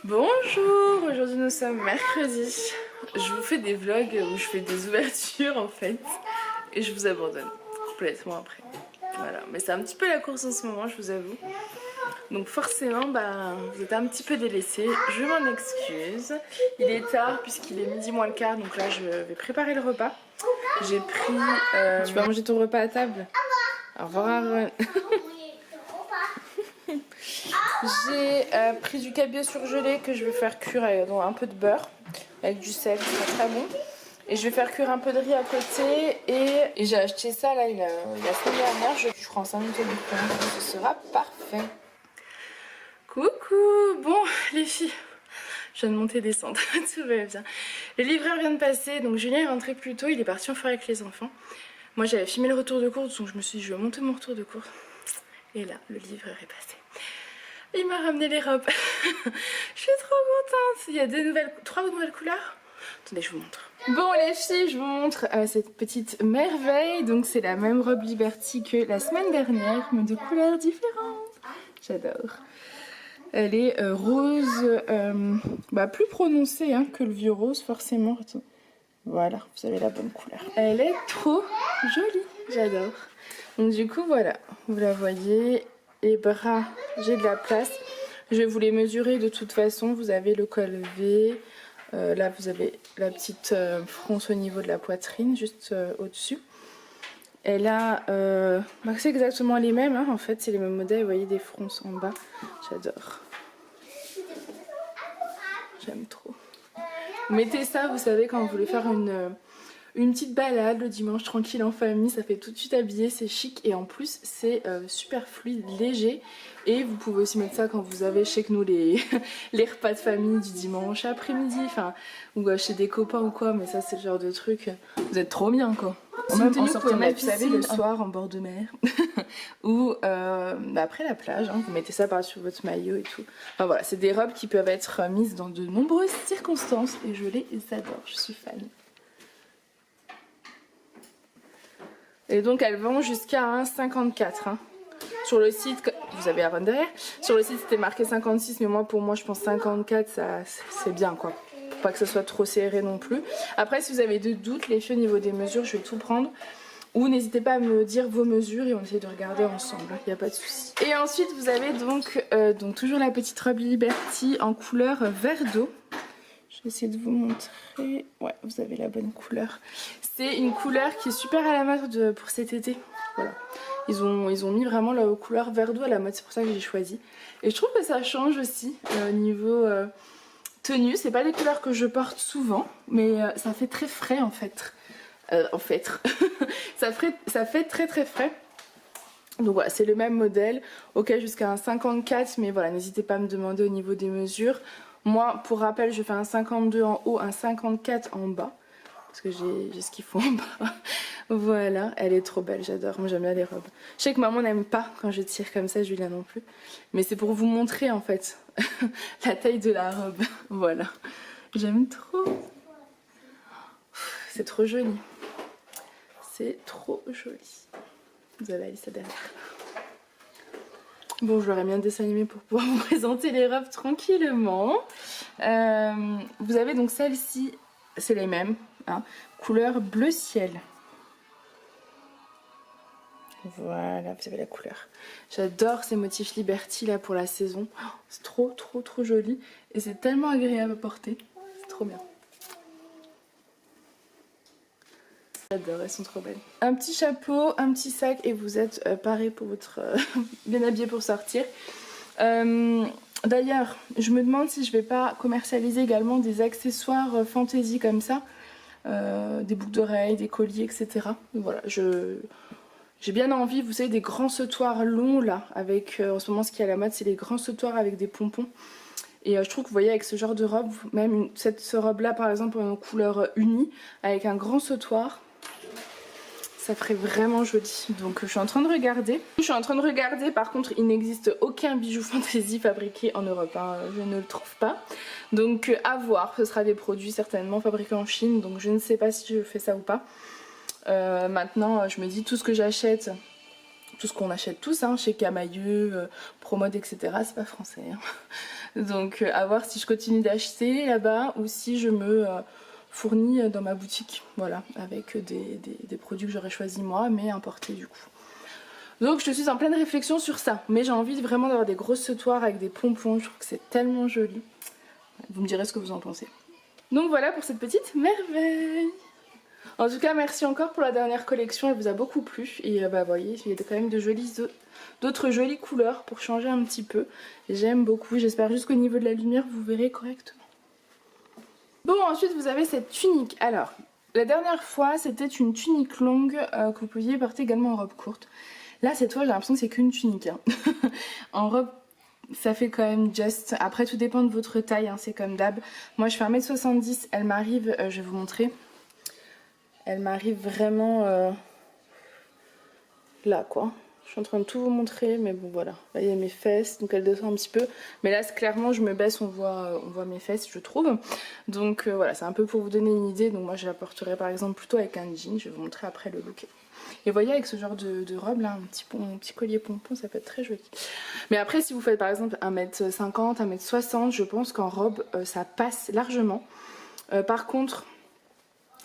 Bonjour, aujourd'hui nous sommes mercredi. Je vous fais des vlogs où je fais des ouvertures en fait et je vous abandonne complètement après. Voilà, mais c'est un petit peu la course en ce moment, je vous avoue. Donc forcément, vous êtes un petit peu délaissés. Je m'en excuse. Il est tard puisqu'il est midi moins le quart, donc là je vais préparer le repas. J'ai pris... Tu vas manger ton repas à table? Au revoir Aaron. J'ai pris du cabillaud surgelé que je vais faire cuire dans un peu de beurre avec du sel, c'est très bon. Et je vais faire cuire un peu de riz à côté et j'ai acheté ça là la semaine dernière, je crois en 5 minutes au micro-ondes, ce sera parfait. Coucou, bon les filles, je viens de monter et descendre, tout va bien. Le livreur vient de passer, donc Julien est rentré plus tôt, il est parti en forêt avec les enfants. Moi j'avais filmé le retour de course, donc je me suis dit je vais monter mon retour de course. Et là, le livreur est passé. Il m'a ramené les robes. Je suis trop contente. Il y a 3 nouvelles couleurs. Attendez, je vous montre. Bon les filles, je vous montre cette petite merveille. Donc c'est la même robe Liberty que la semaine dernière, mais de couleurs différentes. J'adore. Elle est rose, plus prononcée que le vieux rose forcément. Voilà, vous avez la bonne couleur. Elle est trop jolie, j'adore. Donc du coup voilà, vous la voyez. Les bras, j'ai de la place. Je vais vous les mesurer de toute façon. Vous avez le col V. Là, vous avez la petite fronce au niveau de la poitrine, juste au-dessus. Elle a... c'est exactement les mêmes, en fait. C'est les mêmes modèles. Vous voyez des fronces en bas. J'adore. J'aime trop. Vous mettez ça, vous savez, quand vous voulez faire une petite balade le dimanche tranquille en famille, ça fait tout de suite habillé, c'est chic et en plus c'est super fluide, léger et vous pouvez aussi mettre ça quand vous avez chez nous les repas de famille du dimanche après-midi, ou chez des copains ou quoi, mais ça c'est le genre de truc, vous êtes trop bien quoi. Même en sortant de la piscine, vous savez, le soir en bord de mer ou après la plage, vous mettez ça par-dessus votre maillot et tout. Enfin voilà, c'est des robes qui peuvent être mises dans de nombreuses circonstances et je les adore, je suis fan. Et donc elles vont jusqu'à 1,54. Sur le site, vous avez Aaron derrière, sur le site c'était marqué 56, mais pour moi je pense 54, c'est bien quoi. Faut pas que ce soit trop serré non plus. Après si vous avez des doutes les filles au niveau des mesures, je vais tout prendre. Ou n'hésitez pas à me dire vos mesures et on essaie de regarder ensemble, il n'y a pas de souci. Et ensuite vous avez donc toujours la petite robe Liberty en couleur vert d'eau. Je vais essayer de vous montrer. Ouais, vous avez la bonne couleur. C'est une couleur qui est super à la mode pour cet été. Voilà. Ils ont mis vraiment la couleur vert d'eau à la mode, c'est pour ça que j'ai choisi. Et je trouve que ça change aussi au niveau tenue. C'est pas des couleurs que je porte souvent, mais ça fait très frais en fait. Ça fait très très frais. Donc voilà, c'est le même modèle. Ok, jusqu'à un 54, mais voilà, n'hésitez pas à me demander au niveau des mesures. Moi, pour rappel, je fais un 52 en haut, un 54 en bas. Parce que j'ai ce qu'il faut en bas. Voilà, elle est trop belle, j'adore. Moi, j'aime bien les robes. Je sais que maman n'aime pas quand je tire comme ça, Julien non plus. Mais c'est pour vous montrer, en fait, la taille de la robe. Voilà. J'aime trop. C'est trop joli. C'est trop joli. Vous avez Alice derrière. Bon, je l'aurais mis un dessin animé pour pouvoir vous présenter les robes tranquillement. Vous avez donc celle-ci, c'est les mêmes, couleur bleu ciel. Voilà, vous avez la couleur. J'adore ces motifs Liberty là pour la saison. C'est trop joli et c'est tellement agréable à porter. C'est trop bien. J'adore, elles sont trop belles. Un petit chapeau, un petit sac et vous êtes parés pour votre bien habillé pour sortir. D'ailleurs, je me demande si je vais pas commercialiser également des accessoires fantaisie comme ça, des boucles d'oreilles, des colliers, etc. Voilà, j'ai bien envie, vous savez, des grands sautoirs longs là, avec en ce moment ce qui est à la mode, c'est les grands sautoirs avec des pompons. Et je trouve que vous voyez avec ce genre de robe, même cette robe là par exemple en couleur unie, avec un grand sautoir, ça ferait vraiment joli. Donc je suis en train de regarder. Par contre il n'existe aucun bijou fantaisie fabriqué en Europe, je ne le trouve pas. Donc à voir, ce sera des produits certainement fabriqués en Chine, donc je ne sais pas si je fais ça ou pas. Maintenant je me dis tout ce que j'achète tout ce qu'on achète tous, hein, chez Camailleux, Promode, etc. C'est pas français. Hein. Donc à voir si je continue d'acheter là-bas ou si je me fournis dans ma boutique, voilà, avec des produits que j'aurais choisi moi, mais importés du coup. Donc je suis en pleine réflexion sur ça, mais j'ai envie vraiment d'avoir des grosses sautoirs avec des pompons, je trouve que c'est tellement joli. Vous me direz ce que vous en pensez. Donc voilà pour cette petite merveille. En tout cas merci encore pour la dernière collection, elle vous a beaucoup plu. Et bah vous voyez, il y a quand même d'autres jolies couleurs pour changer un petit peu. J'aime beaucoup, j'espère juste qu'au niveau de la lumière vous verrez correctement. Bon ensuite vous avez cette tunique. Alors la dernière fois c'était une tunique longue que vous pouviez porter également en robe courte. Là cette fois j'ai l'impression que c'est qu'une tunique. Hein. En robe ça fait quand même just. Après tout dépend de votre taille, hein, c'est comme d'hab. Moi je fais 1m70, elle m'arrive, je vais vous montrer. Elle m'arrive vraiment là quoi. Je suis en train de tout vous montrer, mais bon voilà. Là il y a mes fesses, donc elle descend un petit peu. Mais là clairement je me baisse, on voit mes fesses je trouve. Donc voilà, c'est un peu pour vous donner une idée. Donc moi je la porterai par exemple plutôt avec un jean. Je vais vous montrer après le look. Et vous voyez avec ce genre de robe là, un petit collier pompon, ça peut être très joli. Mais après si vous faites par exemple 1m50, 1m60, je pense qu'en robe ça passe largement. Par contre,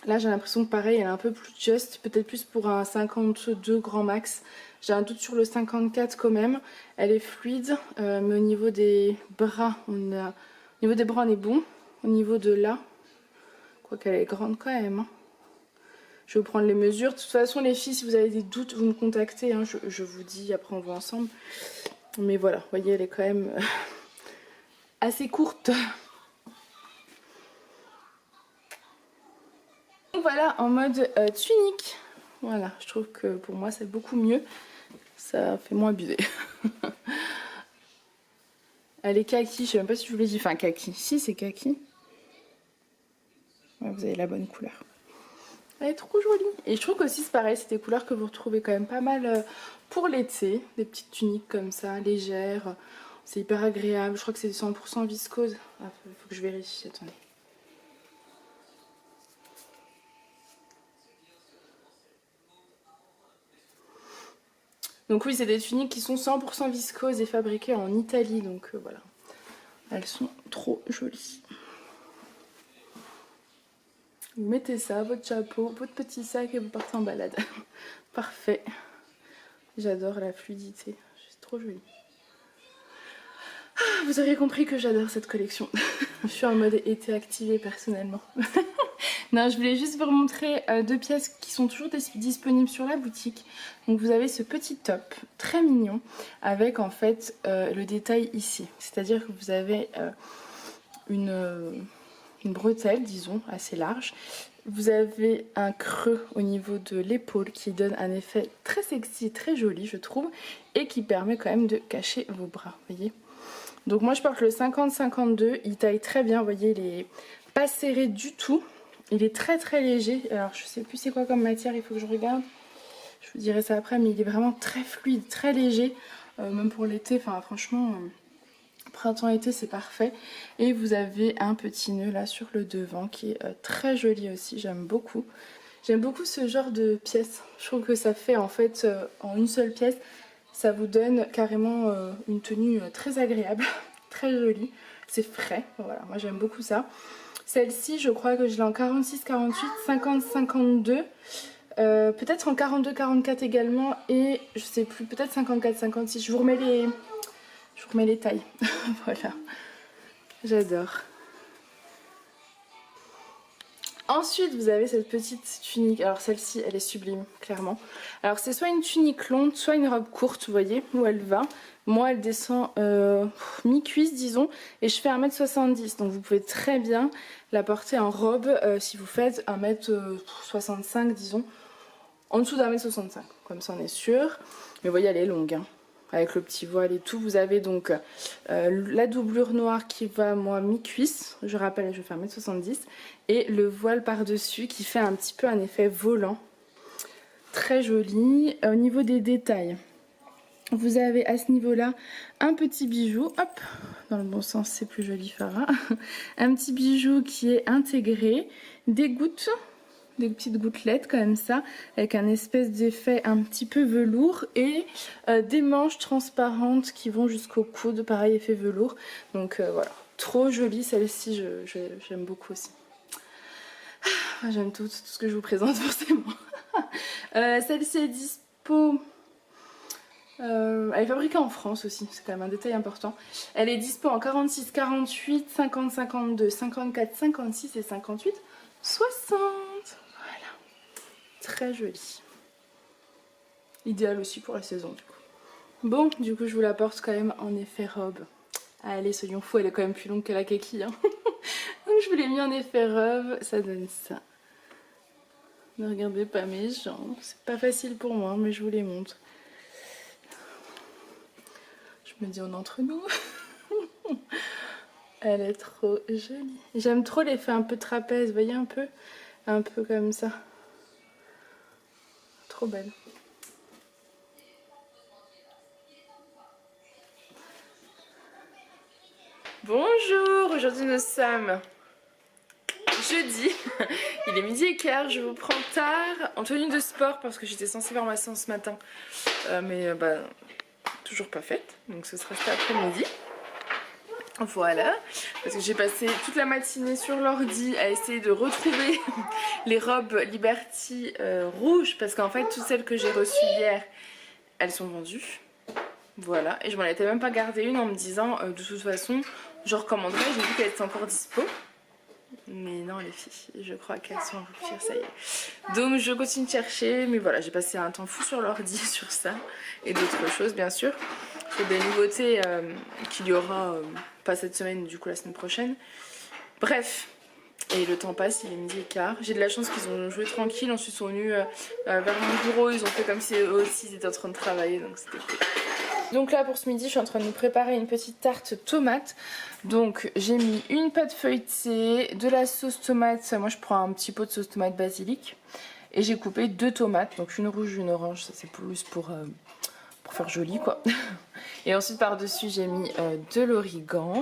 là j'ai l'impression que pareil elle est un peu plus just, peut-être plus pour un 52 grand max. J'ai un doute sur le 54 quand même. Elle est fluide, mais au niveau des bras, au niveau des bras on est bon. Au niveau de là, je crois qu'elle est grande quand même. Hein. Je vais vous prendre les mesures. De toute façon les filles, si vous avez des doutes, vous me contactez. Hein. Je vous dis, après on voit ensemble. Mais voilà, vous voyez, elle est quand même assez courte. Donc voilà, en mode tunique. Voilà, je trouve que pour moi c'est beaucoup mieux. Ça fait moins abuser. Elle est kaki, je sais même pas si je vous l'ai dit. Enfin kaki, si c'est kaki. Ouais, vous avez la bonne couleur. Elle est trop jolie. Et je trouve qu'aussi c'est pareil, c'est des couleurs que vous retrouvez quand même pas mal pour l'été. Des petites tuniques comme ça, légères. C'est hyper agréable. Je crois que c'est 100% viscose. Ah, faut que je vérifie, attendez. Donc oui, c'est des tuniques qui sont 100% viscoses et fabriquées en Italie. Donc voilà, elles sont trop jolies. Vous mettez ça, votre chapeau, votre petit sac et vous partez en balade. Parfait. J'adore la fluidité, c'est trop joli. Vous aurez compris que j'adore cette collection. Je suis en mode été activée personnellement. Non, je voulais juste vous montrer deux pièces qui sont toujours disponibles sur la boutique. Donc vous avez ce petit top très mignon avec en fait le détail ici. C'est-à-dire que vous avez une bretelle, disons, assez large. Vous avez un creux au niveau de l'épaule qui donne un effet très sexy, très joli je trouve. Et qui permet quand même de cacher vos bras, vous voyez. Donc moi je porte le 50-52, il taille très bien, vous voyez, il est pas serré du tout. Il est très très léger, alors je sais plus c'est quoi comme matière, il faut que je regarde. Je vous dirai ça après, mais il est vraiment très fluide, très léger. Même pour l'été, enfin franchement, printemps-été c'est parfait. Et vous avez un petit nœud là sur le devant qui est très joli aussi, j'aime beaucoup. J'aime beaucoup ce genre de pièces, je trouve que ça fait en fait en une seule pièce, ça vous donne carrément une tenue très agréable, très jolie, c'est frais, voilà, moi j'aime beaucoup ça. Celle-ci, je crois que je l'ai en 46, 48, 50, 52. Peut-être en 42, 44 également. Et je sais plus, peut-être 54, 56. Je vous remets les tailles. Voilà. J'adore. Ensuite, vous avez cette petite tunique. Alors celle-ci, elle est sublime, clairement. Alors c'est soit une tunique longue, soit une robe courte, vous voyez, où elle va. Moi, elle descend mi-cuisse, disons, et je fais 1m70. Donc vous pouvez très bien la porter en robe si vous faites 1m65, disons, en dessous d'1m65. Comme ça, on est sûr. Mais vous voyez, elle est longue, hein. Avec le petit voile et tout. Vous avez donc la doublure noire qui va, moi, mi-cuisse. Je rappelle, je fais 1m70. Et le voile par-dessus qui fait un petit peu un effet volant. Très joli. Au niveau des détails, vous avez à ce niveau-là un petit bijou. Hop, dans le bon sens, c'est plus joli, Farah. Un petit bijou qui est intégré. Des gouttes. des petites gouttelettes comme ça, avec un espèce d'effet un petit peu velours et des manches transparentes qui vont jusqu'au coude, pareil effet velours. Donc voilà, trop jolie celle-ci, j'aime beaucoup aussi. J'aime tout ce que je vous présente forcément. Celle-ci est dispo. Elle est fabriquée en France aussi, c'est quand même un détail important. Elle est dispo en 46, 48, 50, 52, 54, 56 et 58, 60. Voilà, très jolie. Idéal aussi pour la saison du coup. Bon, du coup je vous la porte quand même en effet robe. Allez, soyons fous, elle est quand même plus longue que la kaki. Hein. Donc je vous l'ai mis en effet robe, ça donne ça. Ne regardez pas mes jambes, c'est pas facile pour moi, mais je vous les montre. Je me dis on est entre nous. Elle est trop jolie. J'aime trop l'effet un peu trapèze, vous voyez un peu comme ça. Trop belle. Bonjour, aujourd'hui nous sommes jeudi, il est 12h15, je vous prends tard en tenue de sport parce que j'étais censée faire ma séance ce matin, mais toujours pas faite, donc ce sera cet après-midi. Voilà, parce que j'ai passé toute la matinée sur l'ordi à essayer de retrouver les robes Liberty rouges, parce qu'en fait toutes celles que j'ai reçues hier, elles sont vendues. Voilà, et je m'en étais même pas gardé une en me disant de toute façon je recommanderais, j'ai vu qu'elle était encore dispo. Mais non les filles, je crois qu'elles sont en rupture, ça y est. Donc je continue de chercher, mais voilà, j'ai passé un temps fou sur l'ordi sur ça. Et d'autres choses bien sûr. C'est des nouveautés qu'il y aura, pas cette semaine, du coup la semaine prochaine. Bref, et le temps passe, il est 12h15. J'ai de la chance qu'ils ont joué tranquille, ensuite ils sont venus vers mon bureau, ils ont fait comme si eux aussi ils étaient en train de travailler, donc c'était cool. Donc là pour ce midi je suis en train de nous préparer une petite tarte tomate. Donc j'ai mis une pâte feuilletée, de la sauce tomate, moi je prends un petit pot de sauce tomate basilic. Et j'ai coupé 2 tomates, donc une rouge, une orange, ça c'est plus pour faire joli quoi. Et ensuite par dessus j'ai mis de l'origan.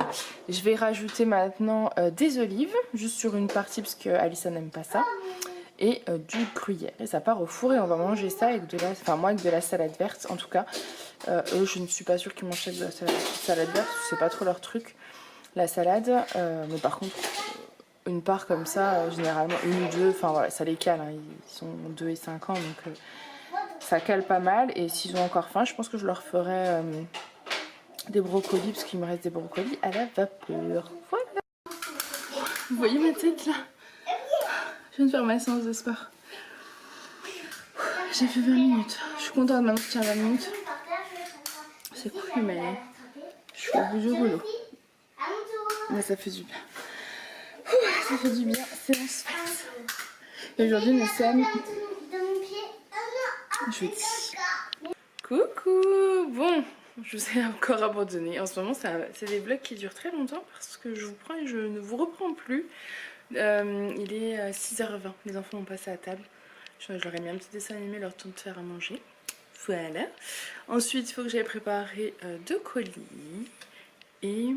Je vais rajouter maintenant des olives, juste sur une partie parce que Alissa n'aime pas ça. Et du gruyère. Et ça part au four et on va manger ça avec de la... Enfin moi avec de la salade verte en tout cas. Eux je ne suis pas sûre qu'ils mangent de la salade verte, c'est pas trop leur truc. La salade, mais par contre une part comme ça, généralement une ou deux, enfin voilà ça les cale. Hein. Ils sont 2 et 5 ans donc ça cale pas mal. Et s'ils ont encore faim je pense que je leur ferai des brocolis parce qu'il me reste des brocolis à la vapeur. Voilà. Vous voyez ma tête là? Je viens de faire ma séance de sport. J'ai fait 20 minutes. Je suis contente maintenant que je tiens 20 minutes. C'est cool, mais je suis au bout du rouleau. Mais ça fait du bien. Ça fait du bien, séance faite. Et aujourd'hui, nous sommes jeudi. Coucou. Bon, je vous ai encore abandonné. En ce moment, c'est des vlogs qui durent très longtemps parce que je vous prends et je ne vous reprends plus. Il est 6h20, les enfants ont passé à table. Je leur ai mis un petit dessin animé, leur temps de faire à manger. Voilà. Ensuite, il faut que j'aille préparer 2 colis. Et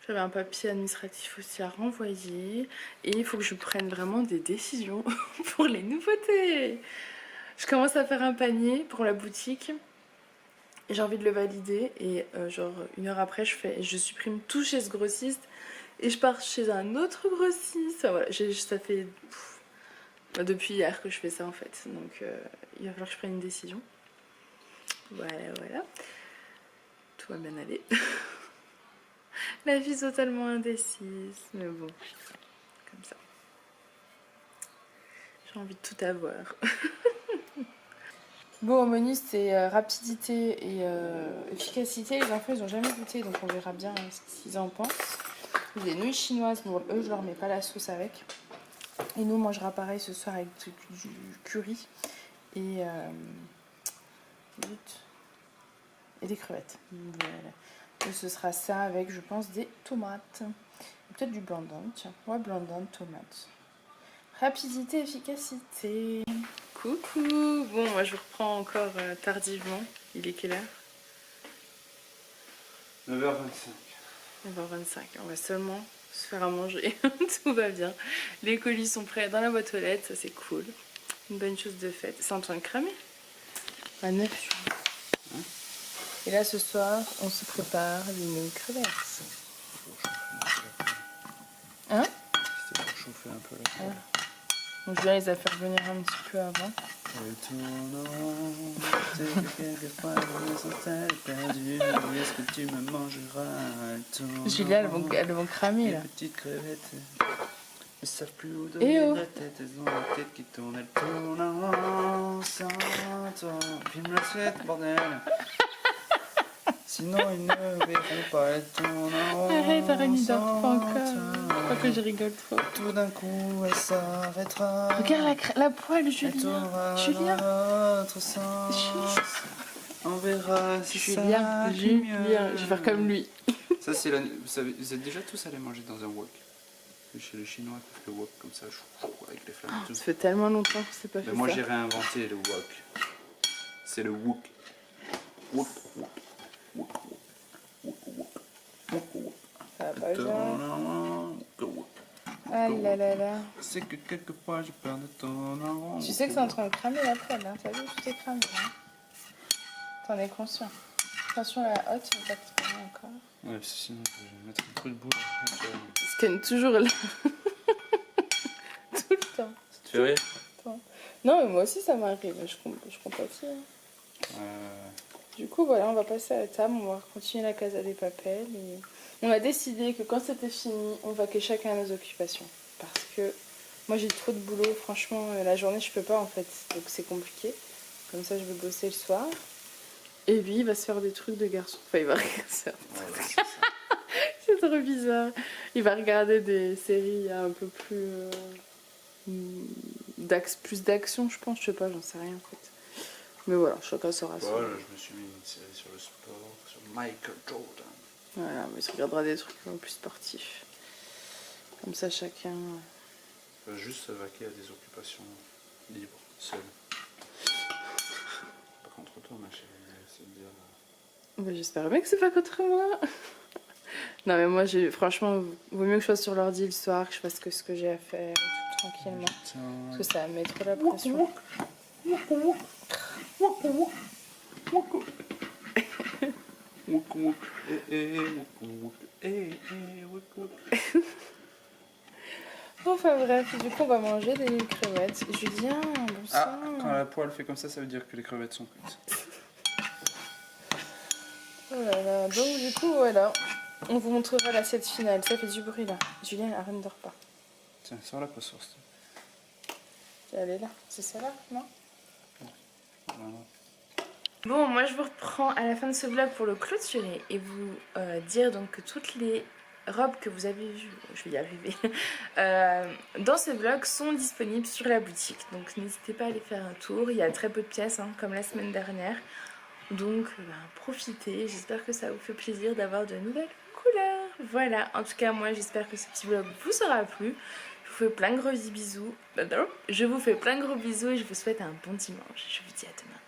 j'avais un papier administratif aussi à renvoyer. Et il faut que je prenne vraiment des décisions pour les nouveautés. Je commence à faire un panier pour la boutique. J'ai envie de le valider. Et genre 1 heure après, je supprime tout chez ce grossiste. Et je pars chez un autre grossiste. Enfin, voilà, ça fait depuis hier que je fais ça en fait. Donc il va falloir que je prenne une décision. Voilà, voilà. Tout va bien aller. La vie est totalement indécise. Mais bon, comme ça. J'ai envie de tout avoir. Bon, au menu, c'est rapidité et efficacité. Les enfants, ils n'ont jamais goûté, donc on verra bien ce qu'ils en pensent. Des nouilles chinoises, bon, eux, je leur mets pas la sauce avec. Et nous, on mangera pareil ce soir avec du curry et des crevettes. Voilà. Et ce sera ça avec, je pense, des tomates. Peut-être du blanc d'âne, tiens. Ouais, blanc d'âne, tomates. Rapidité, efficacité. Coucou. Bon, moi je reprends encore tardivement. Il est quelle heure? 9h25. 9h25. On va seulement se faire à manger. Tout va bien. Les colis sont prêts dans la boîte aux lettres, ça c'est cool. Une bonne chose de faite. C'est en train de cramer. À 9 jours. Hein? Et là ce soir, on se prépare une crevette. Hein? C'était pour chauffer un peu la poêle. Donc Julien les a fait revenir un petit peu avant. Est-ce que tu me mangeras? Julia, elles vont cramer là. Petites crevettes. Elles savent plus où Eh donner oh. la tête, elles ont la tête qui tourne, elles tournent sans toi. Filme l'assiette, bordel. Sinon ils ne verront pas, elles tournent Arrête, Arani, dors pas sans encore. toi. Pas que je rigole trop. Tout d'un coup, elle s'arrêtera. Regarde la poêle, Elle Julien. tournera Julien. dans l'autre sens. On verra si ça Julien, va Julien. mieux. Je vais faire comme lui. Ça, c'est la... vous êtes déjà tous allés manger dans un wok? Chez les Chinois, ils font le wok comme ça, avec les flammes et tout. Ça fait tellement longtemps que c'est pas fait Mais moi, ça. j'ai réinventé le wok. C'est le wok. Wok, wok, wok, wok, wok, wok, wok. Ça va pas bien. Wok. Ah là là là. C'est que quelquefois, j'ai peur de tourner. Tu sais que c'est en train de cramer la poêle, hein. T'as vu, tout est cramé, hein. T'en es conscient. Attention, la hotte, il va pas te cramer encore. Ouais, sinon, je vais mettre un truc de boule. Il scanne toujours là. Tout le temps. Ça te fait rire? Non, mais moi aussi, ça m'arrive. Je compatis. Hein. Du coup, voilà, on va passer à la table. On va continuer la Casa des Papel. Et on a décidé que quand c'était fini, on vaquait chacun à nos occupations. Parce que moi, j'ai trop de boulot. Franchement, la journée, je peux pas en fait. Donc, c'est compliqué. Comme ça, je vais bosser le soir. Et lui, il va se faire des trucs de garçon. Enfin, il va regarder ça. Ouais, c'est ça. C'est trop bizarre. Il va regarder des séries un peu plus... plus d'action, je pense. Je sais pas, j'en sais rien en fait. Mais voilà, chacun saura ça. Voilà, je me suis mis une série sur le sport, sur Michael Jordan. Voilà, mais il se regardera des trucs un peu plus sportifs. Comme ça, chacun... Faut juste se vaquer à des occupations libres, seul. Pas contre toi, ma chérie, c'est de dire... Bah, j'espère bien que c'est pas contre moi. Non, mais moi, franchement, vaut mieux que je sois sur l'ordi le soir, que je fasse que ce que j'ai à faire, tout tranquillement. Parce que ça va me mettre trop la pression. Enfin bref, du coup, on va manger des crevettes. Julien, bon sang. Ah, quand la poêle fait comme ça veut dire que les crevettes sont cuites. Oh là là, donc du coup, voilà. On vous montrera l'assiette finale. Ça fait du bruit là. Julien, arrête, ne dort pas. Tiens, sors la passoire. Elle est là. C'est celle-là, non? Voilà. Bon, moi je vous reprends à la fin de ce vlog pour le clôturer et vous dire donc que toutes les robes que vous avez vues, je vais y arriver, dans ce vlog sont disponibles sur la boutique. Donc n'hésitez pas à aller faire un tour. Il y a très peu de pièces, hein, comme la semaine dernière. Donc profitez. J'espère que ça vous fait plaisir d'avoir de nouvelles couleurs. Voilà, en tout cas moi j'espère que ce petit vlog vous aura plu. Je vous fais plein de gros bisous. Je vous fais plein de gros bisous et je vous souhaite un bon dimanche. Je vous dis à demain.